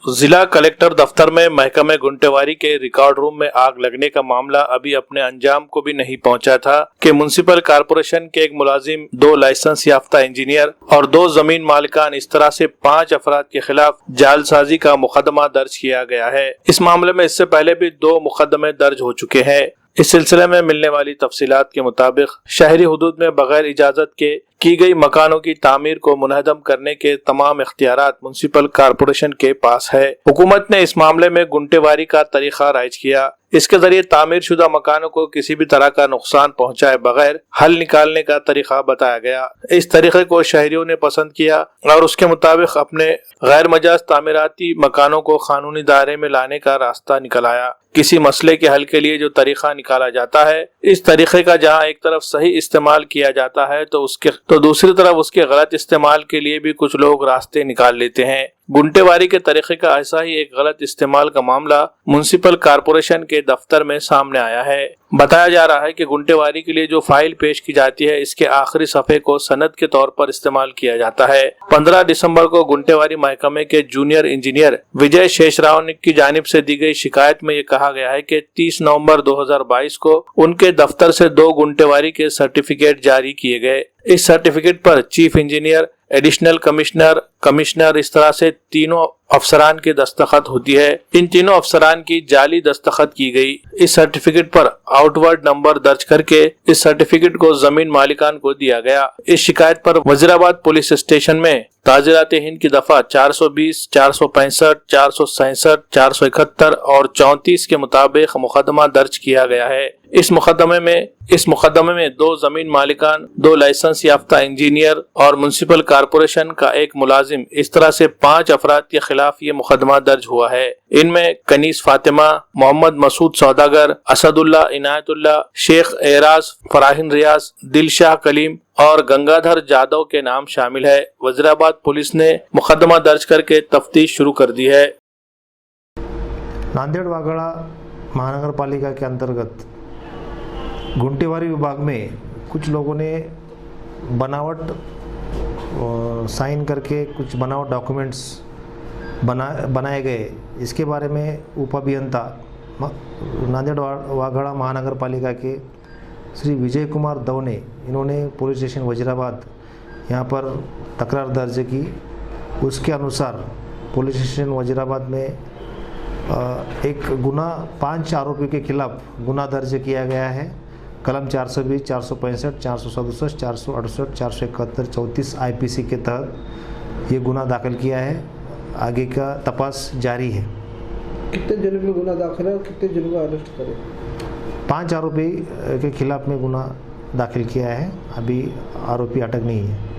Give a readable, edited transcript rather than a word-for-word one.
जिला कलेक्टर दफ्तर में महकमे गुंटेवारी के रिकॉर्ड रूम में आग लगने का मामला अभी अपने अंजाम को भी नहीं पहुंचा था कि म्युनिसिपल कॉर्पोरेशन के एक मुलाजिम, 2 लाइसेंस याफ्ता इंजीनियर और 2 जमीन मालिकान, इस तरह से 5 अफराद के खिलाफ जालसाजी का मुकदमा दर्ज किया गया है। इस मामले में इससे पहले भी 2 मुकदमे दर्ज हो चुके हैं। इस सिलसिले में मिलने वाली तफसीलात के मुताबिक शहरी हुदूद में बगैर इजाजत के की गई मकानों की तामीर को मुनहदम करने के तमाम इख्तियारात म्युनिसिपल कॉर्पोरेशन के पास है। हुकूमत ने इस मामले में गुंटेवारी का तरीका राइज किया। इसके जरिए तामीर शुदा मकानों को किसी भी तरह का नुकसान पहुंचाए बगैर हल निकालने का तरीका बताया गया। इस तरीके को शहरियों ने पसंद किया और उसके मुताबिक अपने गैर मजाज तामीराती मकानों को कानूनी दायरे में लाने का रास्ता निकल आया। किसी मसले के हल के लिए जो तरीका निकाला जाता है, इस तरीके का जहां एक तरफ सही इस्तेमाल किया जाता है तो दूसरी तरफ उसके गलत इस्तेमाल के लिए भी कुछ लोग रास्ते निकाल लेते हैं। गुंटेवारी के तरीके का ऐसा ही एक गलत इस्तेमाल का मामला म्युनिसिपल कॉर्पोरेशन के दफ्तर में सामने आया है। बताया जा रहा है कि गुंटेवारी के लिए जो फाइल पेश की जाती है, इसके आखिरी सफ़े को सनद के तौर पर इस्तेमाल किया जाता है। 15 दिसंबर को गुंटेवारी महकमे के जूनियर इंजीनियर विजय शेषराव की जानिब से दी गई शिकायत में ये कहा गया है कि 30 नवंबर 2022 को उनके दफ्तर से 2 गुंटेवारी के सर्टिफिकेट जारी किए गए। इस सर्टिफिकेट पर चीफ इंजीनियर, एडिशनल कमिश्नर इस तरह से तीनों अफसरान की दस्तखत होती है। इन तीनों अफसरान की जाली दस्तखत की गई। इस सर्टिफिकेट पर आउटवर्ड नंबर दर्ज करके इस सर्टिफिकेट को जमीन मालिकान को दिया गया। इस शिकायत पर वजीराबाद पुलिस स्टेशन में ताज़िरात हिंद की दफा 420, 465, 467, 471 और 34 के मुताबिक मुकदमा दर्ज किया गया है। इस मुकदमे में 2 जमीन मालिकान, 2 लाइसेंस याफ्ता इंजीनियर और म्युनिसिपल कॉर्पोरेशन का एक मुलाजिम, इस तरह से 5 अफराद के खिलाफ ये मुकदमा दर्ज हुआ है। इनमें कनीस फातिमा, मोहम्मद मसूद सौदागर, असदुल्ला इनायतुल्ला, शेख एराज, फराहिन रियाज, दिलशाह कलीम और गंगाधर जादव के नाम शामिल है। वजीराबाद पुलिस ने मुकदमा दर्ज करके तफ्तीश शुरू कर दी है। नांदेड़ वागड़ा महानगर पालिका के अंतर्गत गुंटेवारी विभाग में कुछ लोगों ने बनावट साइन करके कुछ बनावट डॉक्यूमेंट्स बनाए गए। इसके बारे में उप अभियंता नांदेड़ वागड़ा महानगर पालिका के श्री विजय कुमार दवने, इन्होंने पुलिस स्टेशन वजीराबाद यहाँ पर तकरार दर्ज की। उसके अनुसार पुलिस स्टेशन वजीराबाद में एक गुना 5 आरोपियों के खिलाफ गुना दर्ज किया गया है। कलम 420, 465, 467, 468, 471, 34 IPC के तहत ये गुना दाखिल किया है। आगे का तपास जारी है। कितने जनों में गुना दाखिल है और कितने जनों को अरेस्ट करें? 5 आरोपी के खिलाफ में गुना दाखिल किया है। अभी आरोपी अटक नहीं है।